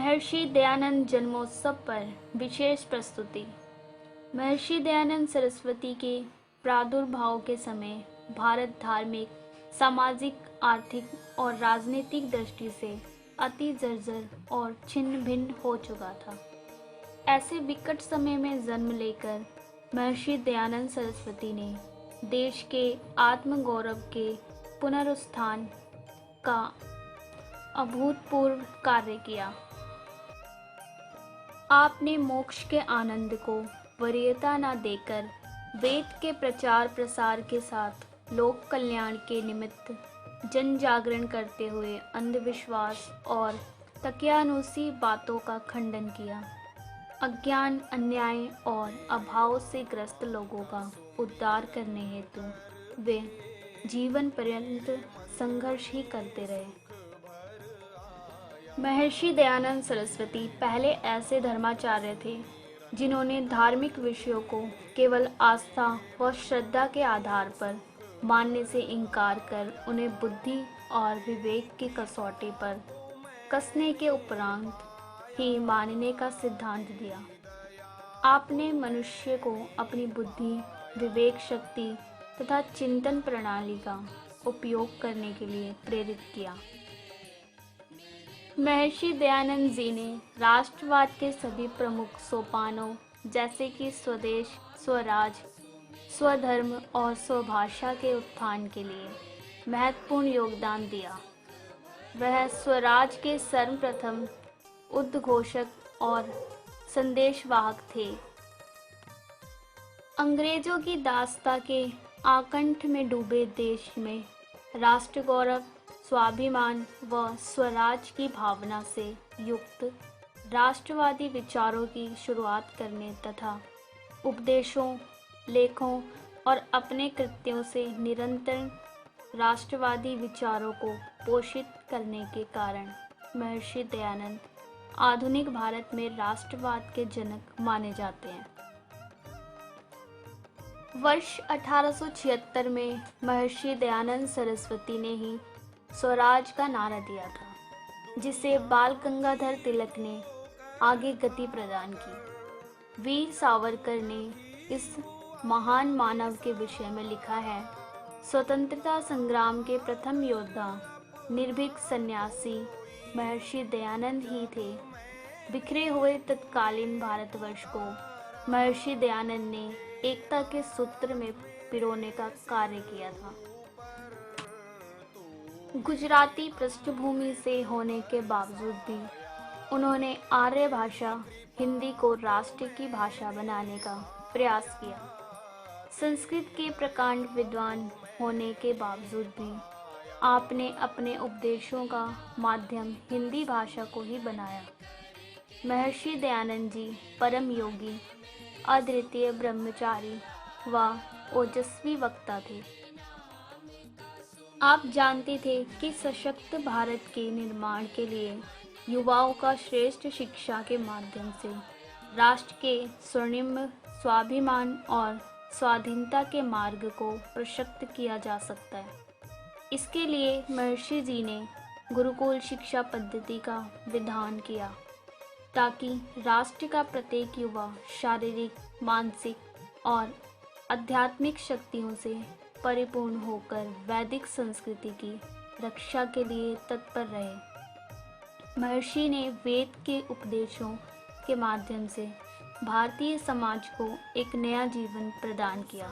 महर्षि दयानंद जन्मोत्सव पर विशेष प्रस्तुति। महर्षि दयानंद सरस्वती के प्रादुर्भाव के समय भारत धार्मिक, सामाजिक, आर्थिक और राजनीतिक दृष्टि से अति जर्जर और छिन्न भिन्न हो चुका था। ऐसे विकट समय में जन्म लेकर महर्षि दयानंद सरस्वती ने देश के आत्मगौरव के पुनरुत्थान का अभूतपूर्व कार्य किया। आपने मोक्ष के आनंद को वरीयता न देकर वेद के प्रचार प्रसार के साथ लोक कल्याण के निमित्त जन जागरण करते हुए अंधविश्वास और तकियानुसी बातों का खंडन किया। अज्ञान, अन्याय और अभाव से ग्रस्त लोगों का उद्धार करने हेतु वे जीवन पर्यंत संघर्ष ही करते रहे। महर्षि दयानंद सरस्वती पहले ऐसे धर्माचार्य थे जिन्होंने धार्मिक विषयों को केवल आस्था व श्रद्धा के आधार पर मानने से इनकार कर उन्हें बुद्धि और विवेक की कसौटी पर कसने के उपरांत ही मानने का सिद्धांत दिया। आपने मनुष्य को अपनी बुद्धि, विवेक शक्ति तथा चिंतन प्रणाली का उपयोग करने के लिए प्रेरित किया। महर्षि दयानंद जी ने राष्ट्रवाद के सभी प्रमुख सोपानों जैसे कि स्वदेश, स्वराज, स्वधर्म और स्वभाषा के उत्थान के लिए महत्वपूर्ण योगदान दिया। वह स्वराज के सर्वप्रथम उद्घोषक और संदेशवाहक थे। अंग्रेजों की दासता के आकंठ में डूबे देश में राष्ट्र गौरव, स्वाभिमान व स्वराज की भावना से युक्त राष्ट्रवादी विचारों की शुरुआत करने तथा उपदेशों, लेखों और अपने कृत्यों से निरंतर राष्ट्रवादी विचारों को पोषित करने के कारण महर्षि दयानंद आधुनिक भारत में राष्ट्रवाद के जनक माने जाते हैं। वर्ष 1876 में महर्षि दयानंद सरस्वती ने ही स्वराज का नारा दिया था, जिसे बाल गंगाधर तिलक ने आगे गति प्रदान की। वीर सावरकर ने इस महान मानव के विषय में लिखा है, स्वतंत्रता संग्राम के प्रथम योद्धा, निर्भीक सन्यासी महर्षि दयानंद ही थे। बिखरे हुए तत्कालीन भारतवर्ष को महर्षि दयानंद ने एकता के सूत्र में पिरोने का कार्य किया था। गुजराती पृष्ठभूमि से होने के बावजूद भी उन्होंने आर्य भाषा हिंदी को राष्ट्र की भाषा बनाने का प्रयास किया। संस्कृत के प्रकांड विद्वान होने के बावजूद भी आपने अपने उपदेशों का माध्यम हिंदी भाषा को ही बनाया। महर्षि दयानंद जी परम योगी, अद्वितीय ब्रह्मचारी व ओजस्वी वक्ता थे। आप जानते थे कि सशक्त भारत के निर्माण के लिए युवाओं का श्रेष्ठ शिक्षा के माध्यम से राष्ट्र के स्वर्णिम स्वाभिमान और स्वाधीनता के मार्ग को प्रशस्त किया जा सकता है। इसके लिए महर्षि जी ने गुरुकुल शिक्षा पद्धति का विधान किया, ताकि राष्ट्र का प्रत्येक युवा शारीरिक, मानसिक और आध्यात्मिक शक्तियों से परिपूर्ण होकर वैदिक संस्कृति की रक्षा के लिए तत्पर रहे। महर्षि ने वेद के उपदेशों के माध्यम से भारतीय समाज को एक नया जीवन प्रदान किया।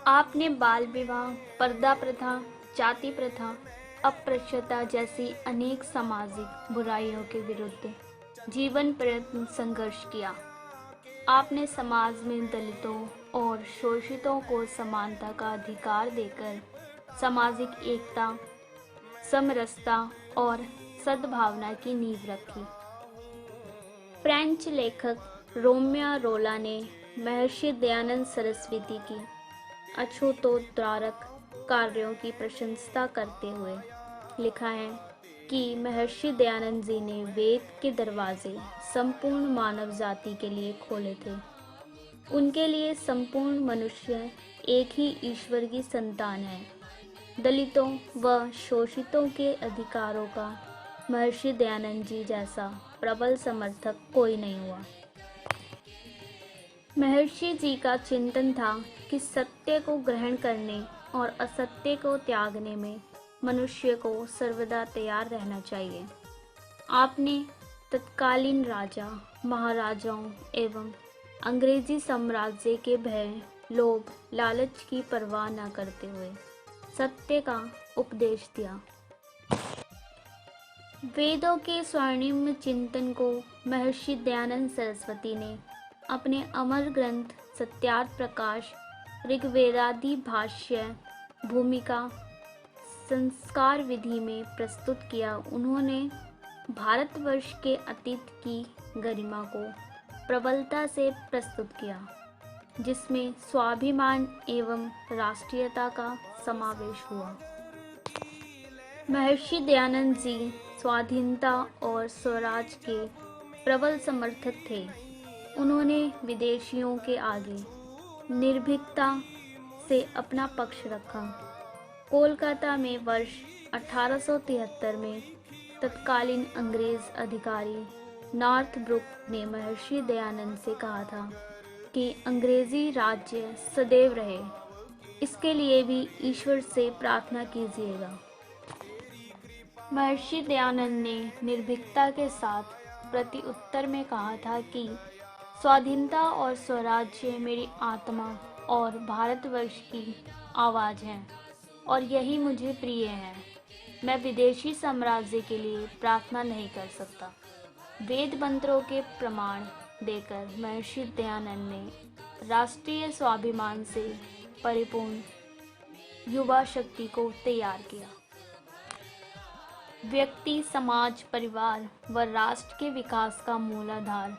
आपने बाल विवाह, पर्दा प्रथा, जाति प्रथा, अस्पृश्यता जैसी अनेक सामाजिक बुराइयों के विरुद्ध जीवन पर्यंत संघर्ष किया। आपने समाज में दलितों और शोषितों को समानता का अधिकार देकर सामाजिक एकता, समरसता और सद्भावना की नींव रखी। फ्रेंच लेखक रोमियो रोला ने महर्षि दयानंद सरस्वती की अछूतोद्धारक कार्यों की प्रशंसा करते हुए लिखा है कि महर्षि दयानंद जी ने वेद के दरवाजे संपूर्ण मानव जाति के लिए खोले थे। उनके लिए संपूर्ण मनुष्य एक ही ईश्वर की संतान है। दलितों व शोषितों के अधिकारों का महर्षि दयानंद जी जैसा प्रबल समर्थक कोई नहीं हुआ। महर्षि जी का चिंतन था कि सत्य को ग्रहण करने और असत्य को त्यागने में मनुष्य को सर्वदा तैयार रहना चाहिए। आपने तत्कालीन राजा, महाराजाओं एवं अंग्रेजी साम्राज्य के भय, लोभ, लालच की परवाह न करते हुए सत्य का उपदेश दिया। वेदों के स्वर्णिम चिंतन को महर्षि दयानंद सरस्वती ने अपने अमर ग्रंथ सत्यार्थ प्रकाश, ऋग्वेदादि भाष्य, भूमिका, संस्कार विधि में प्रस्तुत किया। उन्होंने भारतवर्ष के अतीत की गरिमा को प्रबलता से प्रस्तुत किया, जिसमें स्वाभिमान एवं राष्ट्रीयता का समावेश हुआ। महर्षि दयानंद जी स्वाधीनता और स्वराज के प्रबल समर्थक थे। उन्होंने विदेशियों के आगे निर्भीकता से अपना पक्ष रखा। कोलकाता में वर्ष 1873 में तत्कालीन अंग्रेज अधिकारी नॉर्थ ब्रुक ने महर्षि दयानंद से कहा था कि अंग्रेजी राज्य सदैव रहे, इसके लिए भी ईश्वर से प्रार्थना कीजिएगा। महर्षि दयानंद ने निर्भीकता के साथ प्रति उत्तर में कहा था कि स्वाधीनता और स्वराज्य मेरी आत्मा और भारतवर्ष की आवाज़ है और यही मुझे प्रिय है। मैं विदेशी साम्राज्य के लिए प्रार्थना नहीं कर सकता। वेद मंत्रों के प्रमाण देकर महर्षि दयानंद ने राष्ट्रीय स्वाभिमान से परिपूर्ण युवा शक्ति को तैयार किया। व्यक्ति, समाज, परिवार व राष्ट्र के विकास का मूलाधार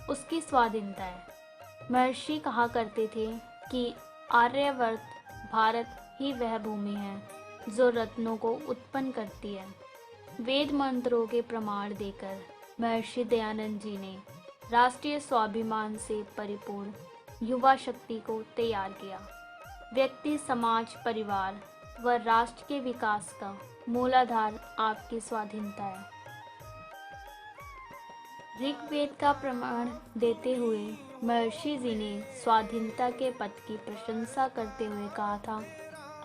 उसकी स्वाधीनता है। महर्षि कहा करते थे कि आर्यावर्त भारत ही वह भूमि है जो रत्नों को उत्पन्न करती है। वेद मंत्रों के प्रमाण देकर महर्षि दयानंद जी ने राष्ट्रीय स्वाभिमान से परिपूर्ण युवा शक्ति को तैयार किया। व्यक्ति, समाज, परिवार व राष्ट्र के विकास का मूलाधार आपकी स्वाधीनता है। ऋग्वेद का प्रमाण देते हुए महर्षि जी ने स्वाधीनता के पद की प्रशंसा करते हुए कहा था,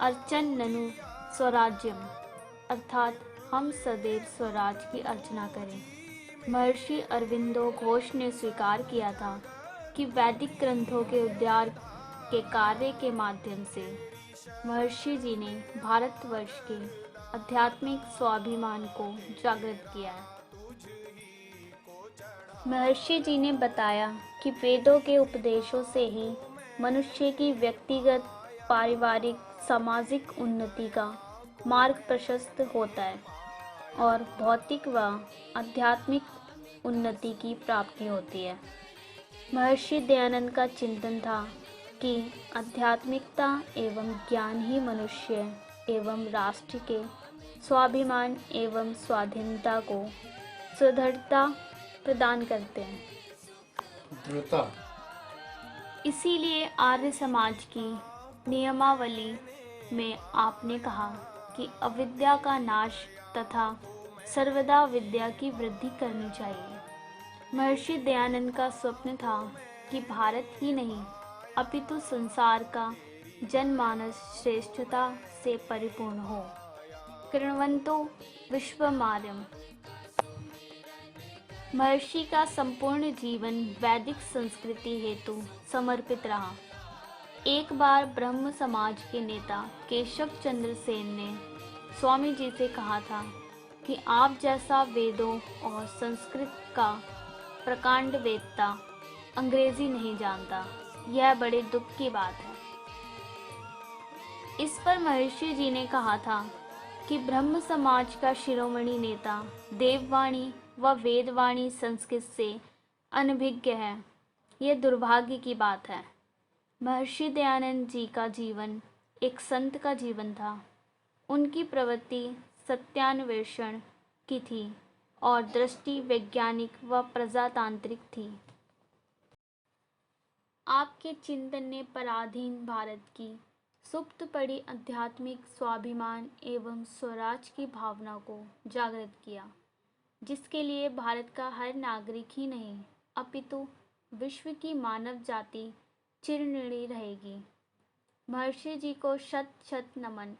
अर्चन ननु स्वराज्यम, अर्थात हम सदैव स्वराज की अर्चना करें। महर्षि अरविंदो घोष ने स्वीकार किया था कि वैदिक ग्रंथों के उद्धार के कार्य के माध्यम से महर्षि जी ने भारतवर्ष के आध्यात्मिक स्वाभिमान को जागृत किया है। महर्षि जी ने बताया कि वेदों के उपदेशों से ही मनुष्य की व्यक्तिगत, पारिवारिक, सामाजिक उन्नति का मार्ग प्रशस्त होता है और भौतिक व आध्यात्मिक उन्नति की प्राप्ति होती है। महर्षि दयानंद का चिंतन था कि आध्यात्मिकता एवं ज्ञान ही मनुष्य एवं राष्ट्र के स्वाभिमान एवं स्वाधीनता को सुदृढ़ता प्रदान करते हैं। इसीलिए आर्य समाज की नियमावली में आपने कहा कि अविद्या का नाश तथा सर्वदा विद्या की वृद्धि करनी चाहिए। महर्षि दयानंद का स्वप्न था कि भारत ही नहीं अपितु संसार का जनमानस श्रेष्ठता से परिपूर्ण हो। कृण्वन्तो विश्वमार्यम्। महर्षि का संपूर्ण जीवन वैदिक संस्कृति हेतु समर्पित रहा। एक बार ब्रह्म समाज के नेता केशव चंद्र सेन ने स्वामी जी से कहा था कि आप जैसा वेदों और संस्कृत का प्रकांड वेदता अंग्रेजी नहीं जानता, यह बड़े दुख की बात है। इस पर महर्षि जी ने कहा था कि ब्रह्म समाज का शिरोमणि नेता देववाणी व वेदवाणी संस्कृत से अनभिज्ञ है, यह दुर्भाग्य की बात है। महर्षि दयानंद जी का जीवन एक संत का जीवन था। उनकी प्रवृत्ति सत्यान्वेषण की थी और दृष्टि वैज्ञानिक व प्रजातांत्रिक थी। आपके चिंतन ने पराधीन भारत की सुप्त पड़ी आध्यात्मिक स्वाभिमान एवं स्वराज की भावना को जागृत किया। जिसके लिए भारत का हर नागरिक ही नहीं अपितु विश्व की मानव जाति चिरऋणी रहेगी। महर्षि जी को शत शत नमन।